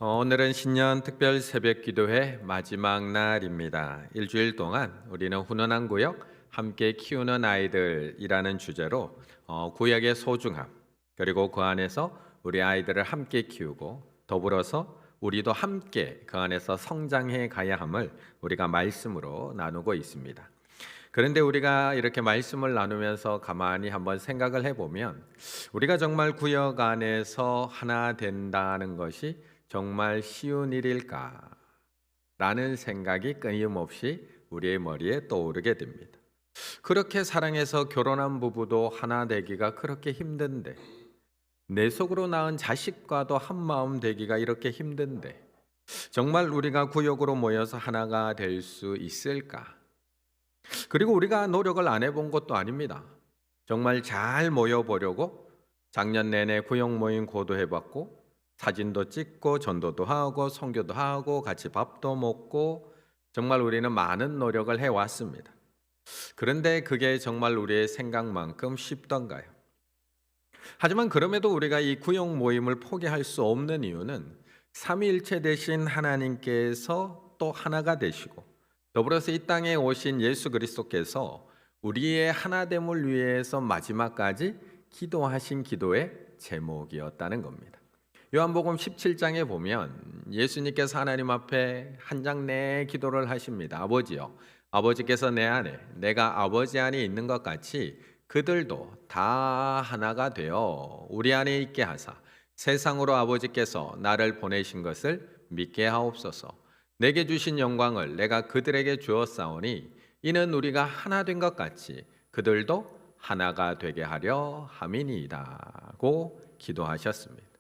오늘은 신년 특별 새벽 기도회 마지막 날입니다. 일주일 동안 우리는 훈훈한 구역, 함께 키우는 아이들이라는 주제로 구역의 소중함, 그리고 그 안에서 우리 아이들을 함께 키우고 더불어서 우리도 함께 그 안에서 성장해 가야 함을 우리가 말씀으로 나누고 있습니다. 그런데 우리가 이렇게 말씀을 나누면서 가만히 한번 생각을 해보면 우리가 정말 구역 안에서 하나 된다는 것이 정말 쉬운 일일까? 라는 생각이 끊임없이 우리의 머리에 떠오르게 됩니다. 그렇게 사랑해서 결혼한 부부도 하나 되기가 그렇게 힘든데, 내 속으로 낳은 자식과도 한 마음 되기가 이렇게 힘든데, 정말 우리가 구역으로 모여서 하나가 될 수 있을까? 그리고 우리가 노력을 안 해본 것도 아닙니다. 정말 잘 모여보려고 작년 내내 구역 모임 고도해봤고, 사진도 찍고 전도도 하고 선교도 하고 같이 밥도 먹고 정말 우리는 많은 노력을 해왔습니다. 그런데 그게 정말 우리의 생각만큼 쉽던가요? 하지만 그럼에도 우리가 이 구역 모임을 포기할 수 없는 이유는 삼위일체 되신 하나님께서 또 하나가 되시고 더불어서 이 땅에 오신 예수 그리스도께서 우리의 하나됨을 위해서 마지막까지 기도하신 기도의 제목이었다는 겁니다. 요한복음 17장에 보면 예수님께서 하나님 앞에 한 장 내 기도를 하십니다. 아버지요, 아버지께서 내 안에, 내가 아버지 안에 있는 것 같이 그들도 다 하나가 되어 우리 안에 있게 하사 세상으로 아버지께서 나를 보내신 것을 믿게 하옵소서. 내게 주신 영광을 내가 그들에게 주었사오니 이는 우리가 하나 된 것 같이 그들도 하나가 되게 하려 함이니이다고 기도하셨습니다.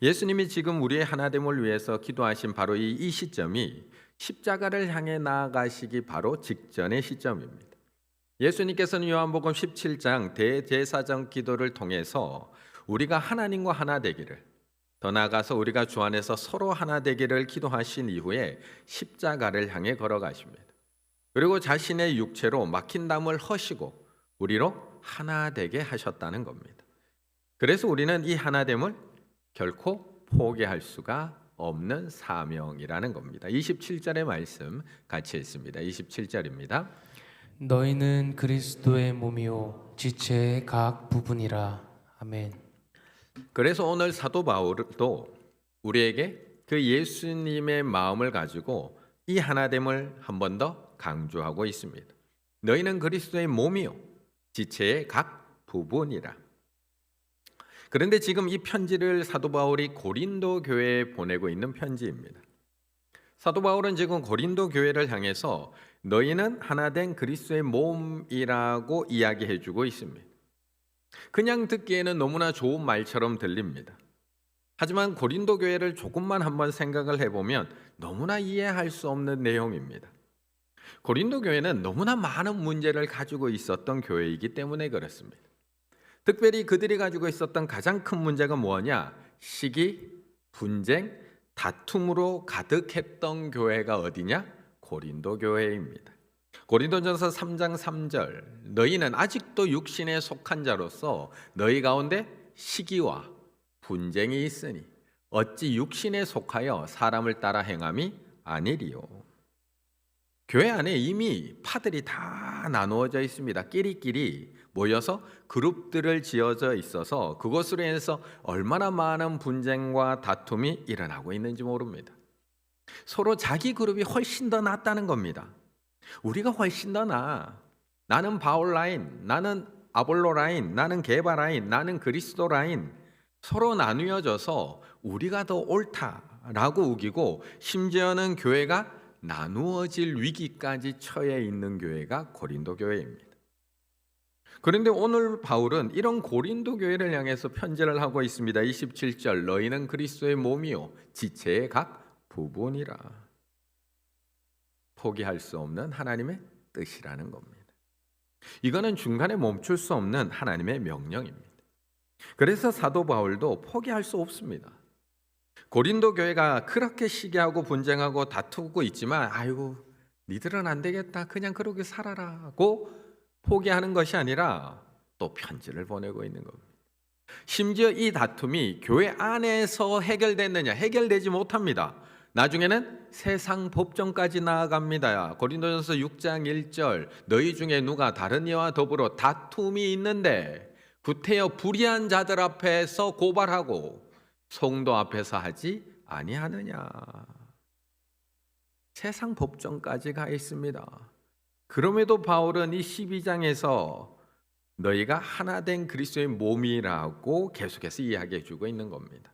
예수님이 지금 우리의 하나됨을 위해서 기도하신 바로 이 시점이 십자가를 향해 나아가시기 바로 직전의 시점입니다. 예수님께서는 요한복음 17장 대제사장 기도를 통해서 우리가 하나님과 하나 되기를, 더 나아가서 우리가 주 안에서 서로 하나 되기를 기도하신 이후에 십자가를 향해 걸어가십니다. 그리고 자신의 육체로 막힌 담을 허시고 우리로 하나 되게 하셨다는 겁니다. 그래서 우리는 이 하나됨을 결코 포기할 수가 없는 사명이라는 겁니다. 27절의 말씀 같이 읽습니다. 27절입니다. 너희는 그리스도의 몸이요 지체의 각 부분이라. 아멘. 그래서 오늘 사도 바울도 우리에게 그 예수님의 마음을 가지고 이 하나됨을 한 번 더 강조하고 있습니다. 너희는 그리스도의 몸이요 지체의 각 부분이라. 그런데 지금 이 편지를 사도 바울이 고린도 교회에 보내고 있는 편지입니다. 사도 바울은 지금 고린도 교회를 향해서 너희는 하나 된 그리스도의 몸이라고 이야기해 주고 있습니다. 그냥 듣기에는 너무나 좋은 말처럼 들립니다. 하지만 고린도 교회를 조금만 한번 생각을 해보면 너무나 이해할 수 없는 내용입니다. 고린도 교회는 너무나 많은 문제를 가지고 있었던 교회이기 때문에 그렇습니다. 특별히 그들이 가지고 있었던 가장 큰 문제가 뭐냐? 시기, 분쟁, 다툼으로 가득했던 교회가 어디냐? 고린도 교회입니다. 고린도전서 3장 3절 너희는 아직도 육신에 속한 자로서 너희 가운데 시기와 분쟁이 있으니 어찌 육신에 속하여 사람을 따라 행함이 아니리요. 교회 안에 이미 파들이 다 나누어져 있습니다. 끼리끼리 모여서 그룹들을 지어져 있어서 그것으로 인해서 얼마나 많은 분쟁과 다툼이 일어나고 있는지 모릅니다. 서로 자기 그룹이 훨씬 더 낫다는 겁니다. 우리가 훨씬 더 나아. 나는 바울 라인, 나는 아볼로 라인, 나는 게바 라인, 나는 그리스도 라인. 서로 나누어져서 우리가 더 옳다라고 우기고 심지어는 교회가 나누어질 위기까지 처해 있는 교회가 고린도 교회입니다. 그런데 오늘 바울은 이런 고린도 교회를 향해서 편지를 하고 있습니다. 27절 너희는 그리스도의 몸이요 지체의 각 부분이라. 포기할 수 없는 하나님의 뜻이라는 겁니다. 이거는 중간에 멈출 수 없는 하나님의 명령입니다. 그래서 사도 바울도 포기할 수 없습니다. 고린도 교회가 그렇게 시기하고 분쟁하고 다투고 있지만 아이고 니들은 안 되겠다 그냥 그러게 살아라고 포기하는 것이 아니라 또 편지를 보내고 있는 겁니다. 심지어 이 다툼이 교회 안에서 해결됐느냐? 해결되지 못합니다. 나중에는 세상 법정까지 나아갑니다. 고린도전서 6장 1절 너희 중에 누가 다른 이와 더불어 다툼이 있는데 구태여 불의한 자들 앞에서 고발하고 성도 앞에서 하지 아니하느냐. 세상 법정까지 가 있습니다. 그럼에도 바울은 이 12장에서 너희가 하나 된 그리스도의 몸이라고 계속해서 이야기해 주고 있는 겁니다.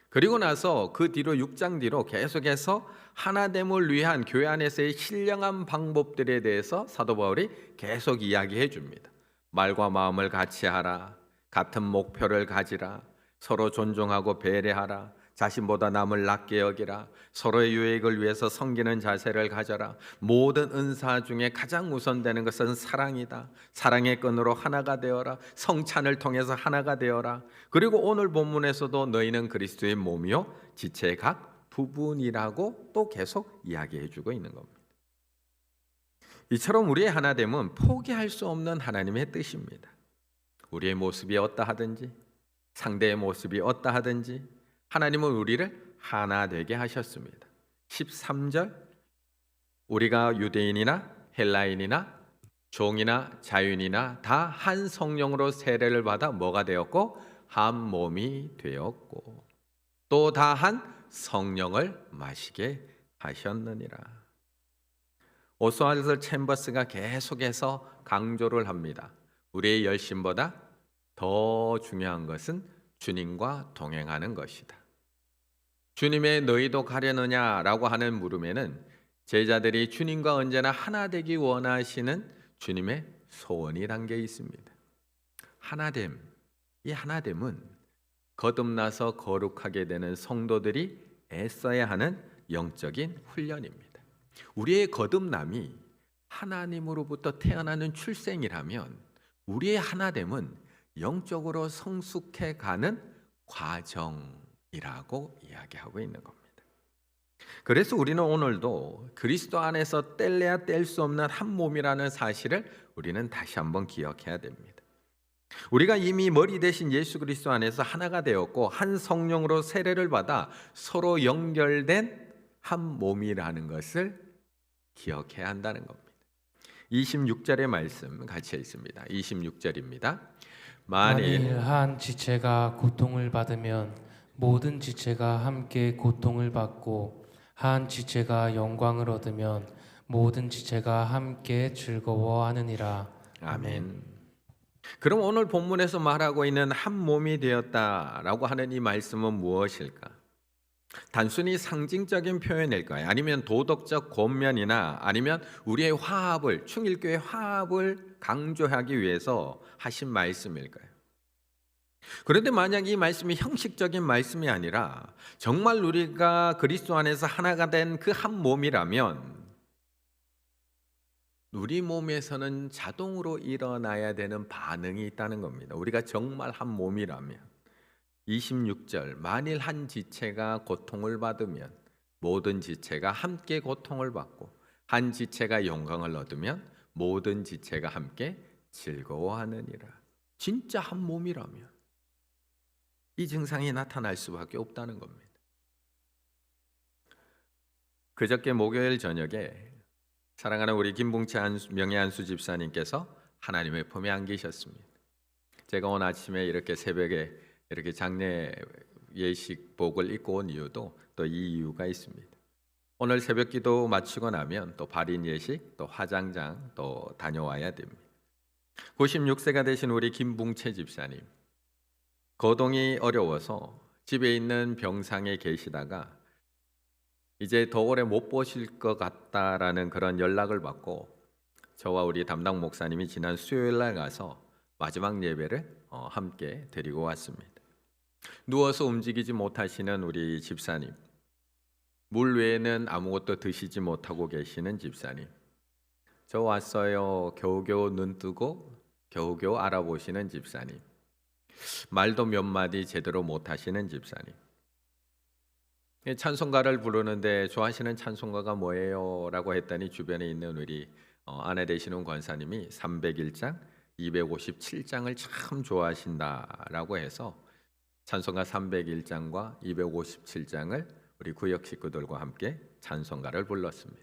그리고 나서 그 뒤로 6장 뒤로 계속해서 하나됨을 위한 교회 안에서의 신령한 방법들에 대해서 사도 바울이 계속 이야기해 줍니다. 말과 마음을 같이 하라, 같은 목표를 가지라, 서로 존중하고 배려하라, 자신보다 남을 낮게 여기라, 서로의 유익을 위해서 섬기는 자세를 가져라. 모든 은사 중에 가장 우선되는 것은 사랑이다. 사랑의 끈으로 하나가 되어라. 성찬을 통해서 하나가 되어라. 그리고 오늘 본문에서도 너희는 그리스도의 몸이요 지체의 각 부분이라고 또 계속 이야기해 주고 있는 겁니다. 이처럼 우리의 하나됨은 포기할 수 없는 하나님의 뜻입니다. 우리의 모습이 어떠하든지 상대의 모습이 어떠하든지 하나님은 우리를 하나 되게 하셨습니다. 13절 우리가 유대인이나 헬라인이나 종이나 자유인이나 다 한 성령으로 세례를 받아 뭐가 되었고 한 몸이 되었고 또 다 한 성령을 마시게 하셨느니라. 오스왈드 챔버스가 계속해서 강조를 합니다. 우리의 열심보다 더 중요한 것은 주님과 동행하는 것이다. 주님의 너희도 가려느냐라고 하는 물음에는 제자들이 주님과 언제나 하나 되기 원하시는 주님의 소원이 담겨 있습니다. 하나됨, 이 하나됨은 거듭나서 거룩하게 되는 성도들이 애써야 하는 영적인 훈련입니다. 우리의 거듭남이 하나님으로부터 태어나는 출생이라면 우리의 하나됨은 영적으로 성숙해 가는 과정이라고 이야기하고 있는 겁니다. 그래서 우리는 오늘도 그리스도 안에서 뗄래야 뗄 수 없는 한 몸이라는 사실을 우리는 다시 한번 기억해야 됩니다. 우리가 이미 머리 대신 예수 그리스도 안에서 하나가 되었고 한 성령으로 세례를 받아 서로 연결된 한 몸이라는 것을 기억해야 한다는 겁니다. 26절의 말씀 같이 있습니다. 26절입니다. 만일 한 지체가 고통을 받으면 모든 지체가 함께 고통을 받고 한 지체가 영광을 얻으면 모든 지체가 함께 즐거워하느니라. 아멘. 그럼 오늘 본문에서 말하고 있는 한 몸이 되었다라고 하는 이 말씀은 무엇일까? 단순히 상징적인 표현일까요? 아니면 도덕적 권면이나 아니면 우리의 화합을 충일교의 화합을 강조하기 위해서 하신 말씀일까요? 그런데 만약 이 말씀이 형식적인 말씀이 아니라 정말 우리가 그리스도 안에서 하나가 된 그 한 몸이라면 우리 몸에서는 자동으로 일어나야 되는 반응이 있다는 겁니다. 우리가 정말 한 몸이라면 26절 만일 한 지체가 고통을 받으면 모든 지체가 함께 고통을 받고 한 지체가 영광을 얻으면 모든 지체가 함께 즐거워하느니라. 진짜 한 몸이라면 이 증상이 나타날 수밖에 없다는 겁니다. 그저께 목요일 저녁에 사랑하는 우리 김봉채 명예안수 집사님께서 하나님의 품에 안기셨습니다. 제가 오늘 아침에 이렇게 새벽에 이렇게 장례 예식복을 입고 온 이유도 또 이 이유가 있습니다. 오늘 새벽기도 마치고 나면 또 발인 예식, 또 화장장 또 다녀와야 됩니다. 96세가 되신 우리 김봉채 집사님, 거동이 어려워서 집에 있는 병상에 계시다가 이제 더 오래 못 보실 것 같다라는 그런 연락을 받고 저와 우리 담당 목사님이 지난 수요일 날 가서 마지막 예배를 함께 드리고 왔습니다. 누워서 움직이지 못하시는 우리 집사님, 물 외에는 아무것도 드시지 못하고 계시는 집사님, 저 왔어요 겨우겨우 눈 뜨고 겨우겨우 알아보시는 집사님, 말도 몇 마디 제대로 못하시는 집사님, 찬송가를 부르는데 좋아하시는 찬송가가 뭐예요? 라고 했더니 주변에 있는 우리 아내 되시는 권사님이 301장 257장을 참 좋아하신다라고 해서 찬송가 301장과 257장을 우리 구역 식구들과 함께 찬송가를 불렀습니다.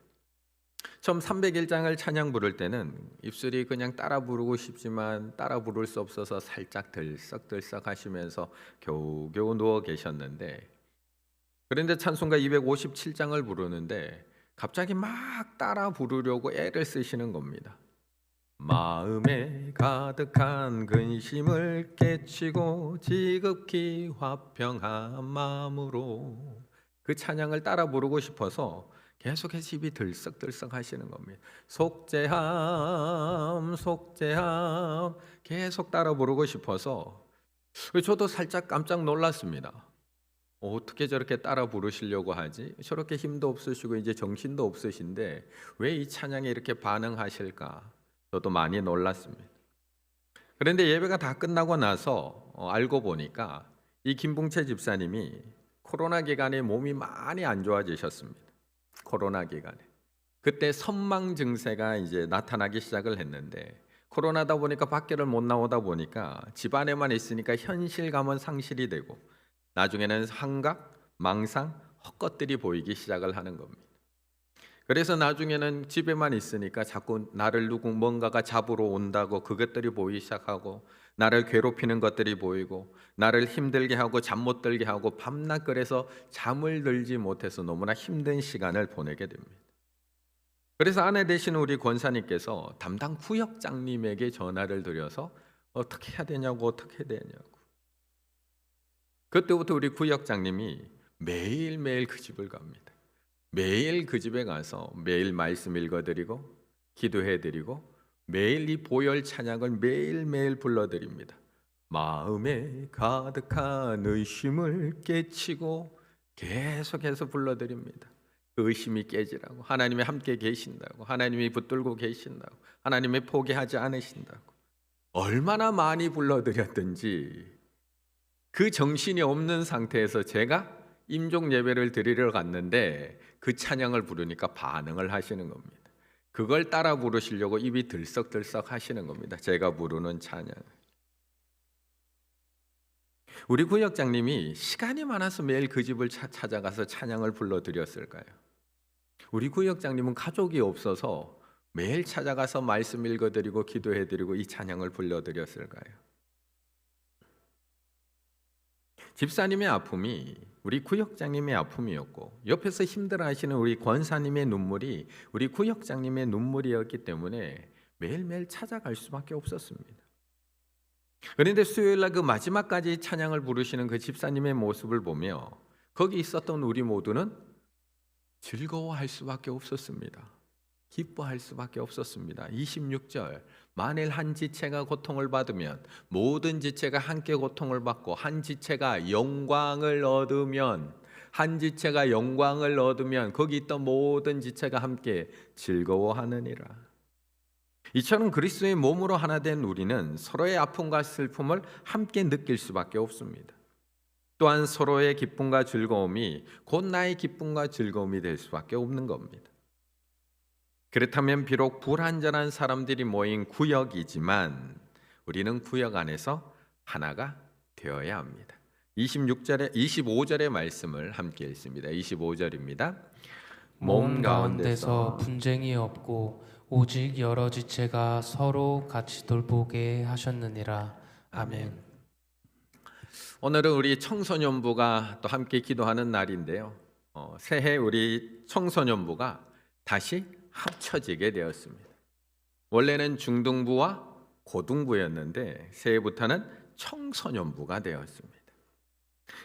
처음 301장을 찬양 부를 때는 입술이 그냥 따라 부르고 싶지만 따라 부를 수 없어서 살짝 들썩들썩 하시면서 겨우겨우 누워 계셨는데, 그런데 찬송가 257장을 부르는데 갑자기 막 따라 부르려고 애를 쓰시는 겁니다. 마음에 가득한 근심을 깨치고 지극히 화평한 마음으로, 그 찬양을 따라 부르고 싶어서 계속해서 입이 들썩들썩 하시는 겁니다. 속죄함 속죄함 계속 따라 부르고 싶어서 저도 살짝 깜짝 놀랐습니다. 어떻게 저렇게 따라 부르시려고 하지? 저렇게 힘도 없으시고 이제 정신도 없으신데 왜 이 찬양에 이렇게 반응하실까? 저도 많이 놀랐습니다. 그런데 예배가 다 끝나고 나서 알고 보니까 이 김봉채 집사님이 코로나 기간에 몸이 많이 안 좋아지셨습니다. 코로나 기간에 그때 선망 증세가 이제 나타나기 시작을 했는데, 코로나다 보니까 밖에를 못 나오다 보니까 집 안에만 있으니까 현실감은 상실이 되고 나중에는 환각, 망상, 헛것들이 보이기 시작을 하는 겁니다. 그래서 나중에는 집에만 있으니까 자꾸 나를 뭔가가 잡으러 온다고 그것들이 보이기 시작하고, 나를 괴롭히는 것들이 보이고, 나를 힘들게 하고 잠 못 들게 하고, 밤낮 그래서 잠을 들지 못해서 너무나 힘든 시간을 보내게 됩니다. 그래서 아내 되신 우리 권사님께서 담당 구역장님에게 전화를 드려서 어떻게 해야 되냐고. 그때부터 우리 구역장님이 매일매일 그 집을 갑니다. 매일 그 집에 가서 매일 말씀 읽어드리고 기도해드리고 매일 이 보혈 찬양을 매일매일 불러드립니다. 마음에 가득한 의심을 깨치고 계속해서 불러드립니다. 그 의심이 깨지라고, 하나님이 함께 계신다고, 하나님이 붙들고 계신다고, 하나님이 포기하지 않으신다고. 얼마나 많이 불러드렸든지 그 정신이 없는 상태에서 제가 임종 예배를 드리러 갔는데 그 찬양을 부르니까 반응을 하시는 겁니다. 그걸 따라 부르시려고 입이 들썩들썩 하시는 겁니다. 제가 부르는 찬양. 우리 구역장님이 시간이 많아서 매일 그 집을 찾아가서 찬양을 불러드렸을까요? 우리 구역장님은 가족이 없어서 매일 찾아가서 말씀 읽어드리고 기도해드리고 이 찬양을 불러드렸을까요? 집사님의 아픔이 우리 구역장님의 아픔이었고, 옆에서 힘들어하시는 우리 권사님의 눈물이 우리 구역장님의 눈물이었기 때문에 매일매일 찾아갈 수밖에 없었습니다. 그런데 수요일날 그 마지막까지 찬양을 부르시는 그 집사님의 모습을 보며 거기 있었던 우리 모두는 즐거워할 수밖에 없었습니다. 기뻐할 수밖에 없었습니다. 26절, 만일 한 지체가 고통을 받으면 모든 지체가 함께 고통을 받고, 한 지체가 영광을 얻으면, 한 지체가 영광을 얻으면 거기 있던 모든 지체가 함께 즐거워하느니라. 이처럼 그리스도의 몸으로 하나 된 우리는 서로의 아픔과 슬픔을 함께 느낄 수밖에 없습니다. 또한 서로의 기쁨과 즐거움이 곧 나의 기쁨과 즐거움이 될 수밖에 없는 겁니다. 그렇다면 비록 불완전한 사람들이 모인 구역이지만 우리는 구역 안에서 하나가 되어야 합니다. 25절의 말씀을 함께 읽습니다. 25절입니다. 몸 가운데서 분쟁이 없고 오직 여러 지체가 서로 같이 돌보게 하셨느니라. 아멘. 오늘은 우리 청소년부가 또 함께 기도하는 날인데요. 새해 우리 청소년부가 다시 합쳐지게 되었습니다. 원래는 중등부와 고등부였는데 새해부터는 청소년부가 되었습니다.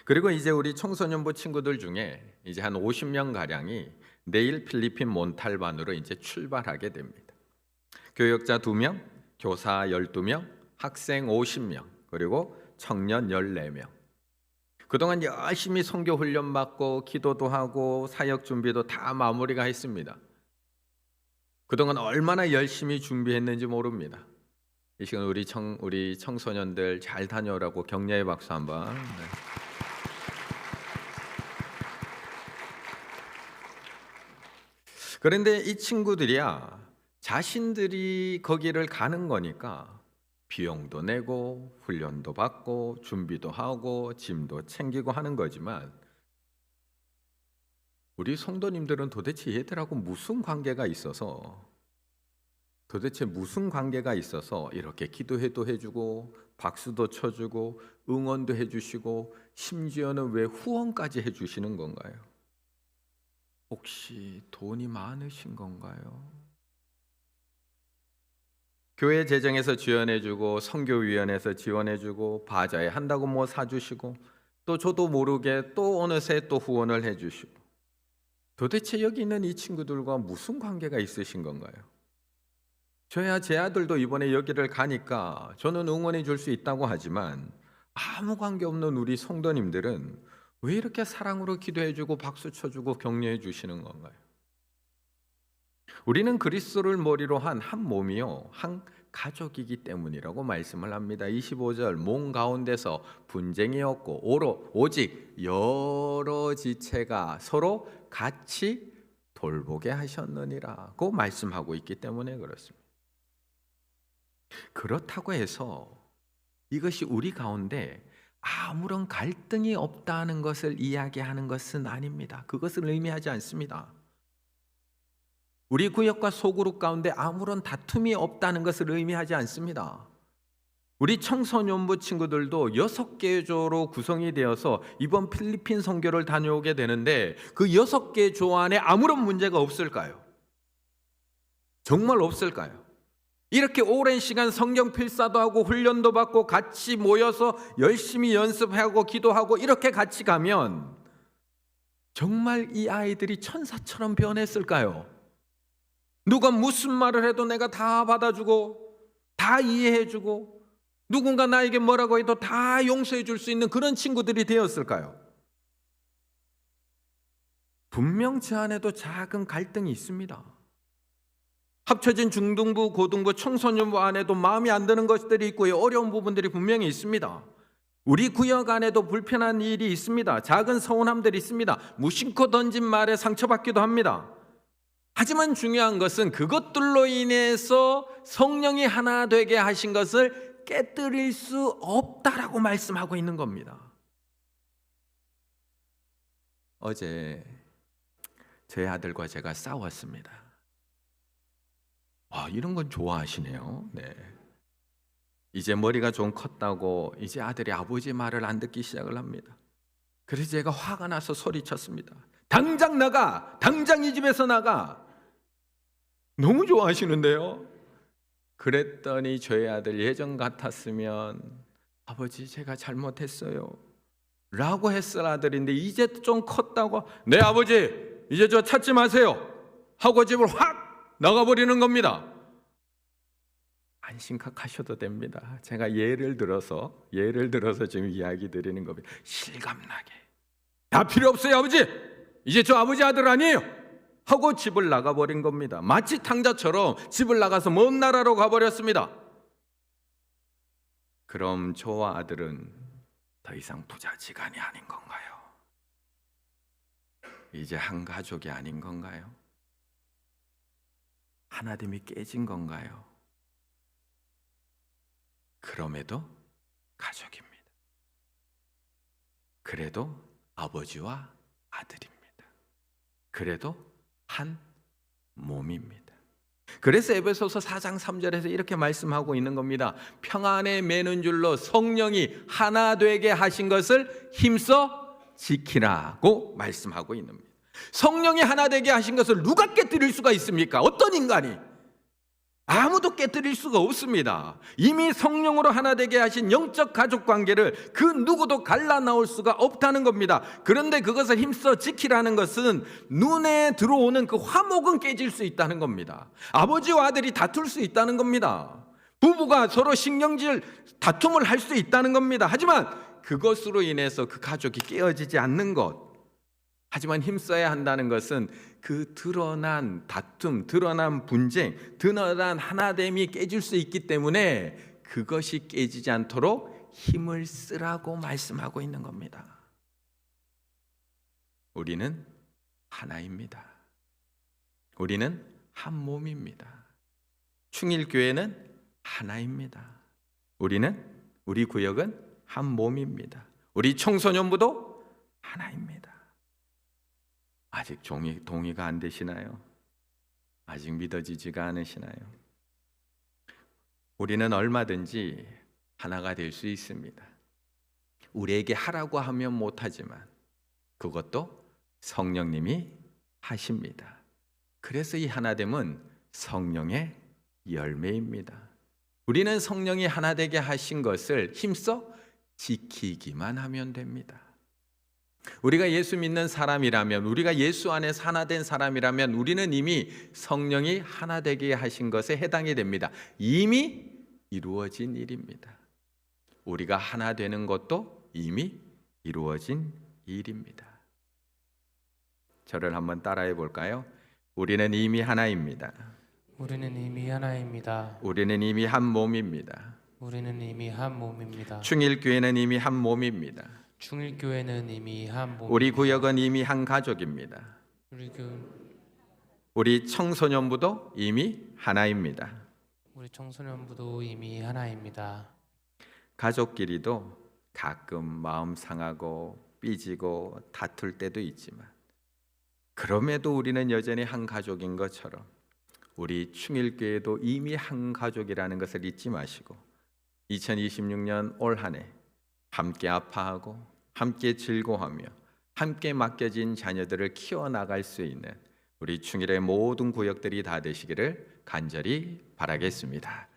그리고 이제 우리 청소년부 친구들 중에 이제 한 50명 가량이 내일 필리핀 몬탈반으로 이제 출발하게 됩니다. 교역자 2명, 교사 12명, 학생 50명, 그리고 청년 14명. 그동안 열심히 선교 훈련 받고 기도도 하고 사역 준비도 다 마무리가 했습니다. 그동안 얼마나 열심히 준비했는지 모릅니다. 이 시간 우리 청소년들 잘 다녀오라고 격려의 박수 한번. 네. 그런데 이 친구들이야 자신들이 거기를 가는 거니까 비용도 내고 훈련도 받고 준비도 하고 짐도 챙기고 하는 거지만 우리 성도님들은 도대체 얘들하고 무슨 관계가 있어서 이렇게 기도해도 해주고 박수도 쳐주고 응원도 해주시고 심지어는 왜 후원까지 해주시는 건가요? 혹시 돈이 많으신 건가요? 교회 재정에서 지원해주고 선교위원회에서 지원해주고 바자회 한다고 뭐 사주시고 또 저도 모르게 또 어느새 또 후원을 해주시고 도대체 여기 있는 이 친구들과 무슨 관계가 있으신 건가요? 저야 제 아들도 이번에 여기를 가니까 저는 응원해 줄 수 있다고 하지만 아무 관계 없는 우리 성도님들은 왜 이렇게 사랑으로 기도해 주고 박수 쳐주고 격려해 주시는 건가요? 우리는 그리스도를 머리로 한 몸이요 한 가족이기 때문이라고 말씀을 합니다. 25절 몸 가운데서 분쟁이 없고 오직 여러 지체가 서로 같이 돌보게 하셨느니라고 말씀하고 있기 때문에 그렇습니다. 그렇다고 해서 이것이 우리 가운데 아무런 갈등이 없다는 것을 이야기하는 것은 아닙니다. 그것을 의미하지 않습니다. 우리 구역과 소그룹 가운데 아무런 다툼이 없다는 것을 의미하지 않습니다. 우리 청소년부 친구들도 6개의 조로 구성이 되어서 이번 필리핀 선교를 다녀오게 되는데 그 6개의 조 안에 아무런 문제가 없을까요? 정말 없을까요? 이렇게 오랜 시간 성경 필사도 하고 훈련도 받고 같이 모여서 열심히 연습하고 기도하고 이렇게 같이 가면 정말 이 아이들이 천사처럼 변했을까요? 누가 무슨 말을 해도 내가 다 받아주고 다 이해해주고 누군가 나에게 뭐라고 해도 다 용서해 줄 수 있는 그런 친구들이 되었을까요? 분명 저 안에도 작은 갈등이 있습니다. 합쳐진 중등부, 고등부, 청소년부 안에도 마음이 안 드는 것들이 있고요. 어려운 부분들이 분명히 있습니다. 우리 구역 안에도 불편한 일이 있습니다. 작은 서운함들이 있습니다. 무심코 던진 말에 상처받기도 합니다. 하지만 중요한 것은 그것들로 인해서 성령이 하나 되게 하신 것을 깨뜨릴 수 없다라고 말씀하고 있는 겁니다. 어제 제 아들과 제가 싸웠습니다. 이런 건 좋아하시네요. 네. 이제 머리가 좀 컸다고 이제 아들이 아버지 말을 안 듣기 시작을 합니다. 그래서 제가 화가 나서 소리쳤습니다. 당장 나가! 당장 이 집에서 나가! 너무 좋아하시는데요. 그랬더니 저희 아들 예전 같았으면 아버지 제가 잘못했어요 라고 했을 아들인데 이제 좀 컸다고 네 아버지 이제 저 찾지 마세요 하고 집을 확 나가버리는 겁니다. 안 심각하셔도 됩니다. 제가 예를 들어서 지금 이야기 드리는 겁니다. 실감나게 다 필요 없어요 아버지 이제 저 아버지 아들 아니에요 하고 집을 나가버린 겁니다. 마치 탕자처럼 집을 나가서 먼 나라로 가버렸습니다. 그럼 저와 아들은 더 이상 부자지간이 아닌 건가요? 이제 한 가족이 아닌 건가요? 하나됨이 깨진 건가요? 그럼에도 가족입니다. 그래도 아버지와 아들입니다. 그래도 한 몸입니다. 그래서 에베소서 4장 3절에서 이렇게 말씀하고 있는 겁니다. 평안에 매는 줄로 성령이 하나 되게 하신 것을 힘써 지키라고 말씀하고 있는 겁니다. 성령이 하나 되게 하신 것을 누가 깨뜨릴 수가 있습니까? 어떤 인간이? 아무도 깨뜨릴 수가 없습니다. 이미 성령으로 하나 되게 하신 영적 가족 관계를 그 누구도 갈라놓을 수가 없다는 겁니다. 그런데 그것을 힘써 지키라는 것은 눈에 들어오는 그 화목은 깨질 수 있다는 겁니다. 아버지와 아들이 다툴 수 있다는 겁니다. 부부가 서로 신경질 다툼을 할 수 있다는 겁니다. 하지만 그것으로 인해서 그 가족이 깨어지지 않는 것, 하지만 힘써야 한다는 것은 그 드러난 다툼, 드러난 분쟁, 드러난 하나됨이 깨질 수 있기 때문에 그것이 깨지지 않도록 힘을 쓰라고 말씀하고 있는 겁니다. 우리는 하나입니다. 우리는 한 몸입니다. 충일교회는 하나입니다. 우리 구역은 한 몸입니다. 우리 청소년부도 하나입니다. 아직 동의가 안 되시나요? 아직 믿어지지가 않으시나요? 우리는 얼마든지 하나가 될 수 있습니다. 우리에게 하라고 하면 못하지만 그것도 성령님이 하십니다. 그래서 이 하나됨은 성령의 열매입니다. 우리는 성령이 하나 되게 하신 것을 힘써 지키기만 하면 됩니다. 우리가 예수 믿는 사람이라면, 우리가 예수 안에서 하나 된 사람이라면 우리는 이미 성령이 하나 되게 하신 것에 해당이 됩니다. 이미 이루어진 일입니다. 우리가 하나 되는 것도 이미 이루어진 일입니다. 저를 한번 따라해 볼까요? 우리는 이미 하나입니다. 우리는 이미 하나입니다. 우리는 이미 한 몸입니다. 우리는 이미 한 몸입니다. 충일교회는 이미 한 몸입니다. 충일교회는 이미 한 몸. 우리 구역은 이미 한 가족입니다. 우리 청소년부도 이미 하나입니다. 우리 청소년부도 이미 하나입니다. 가족끼리도 가끔 마음 상하고 삐지고 다툴 때도 있지만 그럼에도 우리는 여전히 한 가족인 것처럼 우리 충일교회도 이미 한 가족이라는 것을 잊지 마시고 2026년 올 한 해 함께 아파하고 함께 즐거워하며 함께 맡겨진 자녀들을 키워나갈 수 있는 우리 충일의 모든 구역들이 다 되시기를 간절히 바라겠습니다.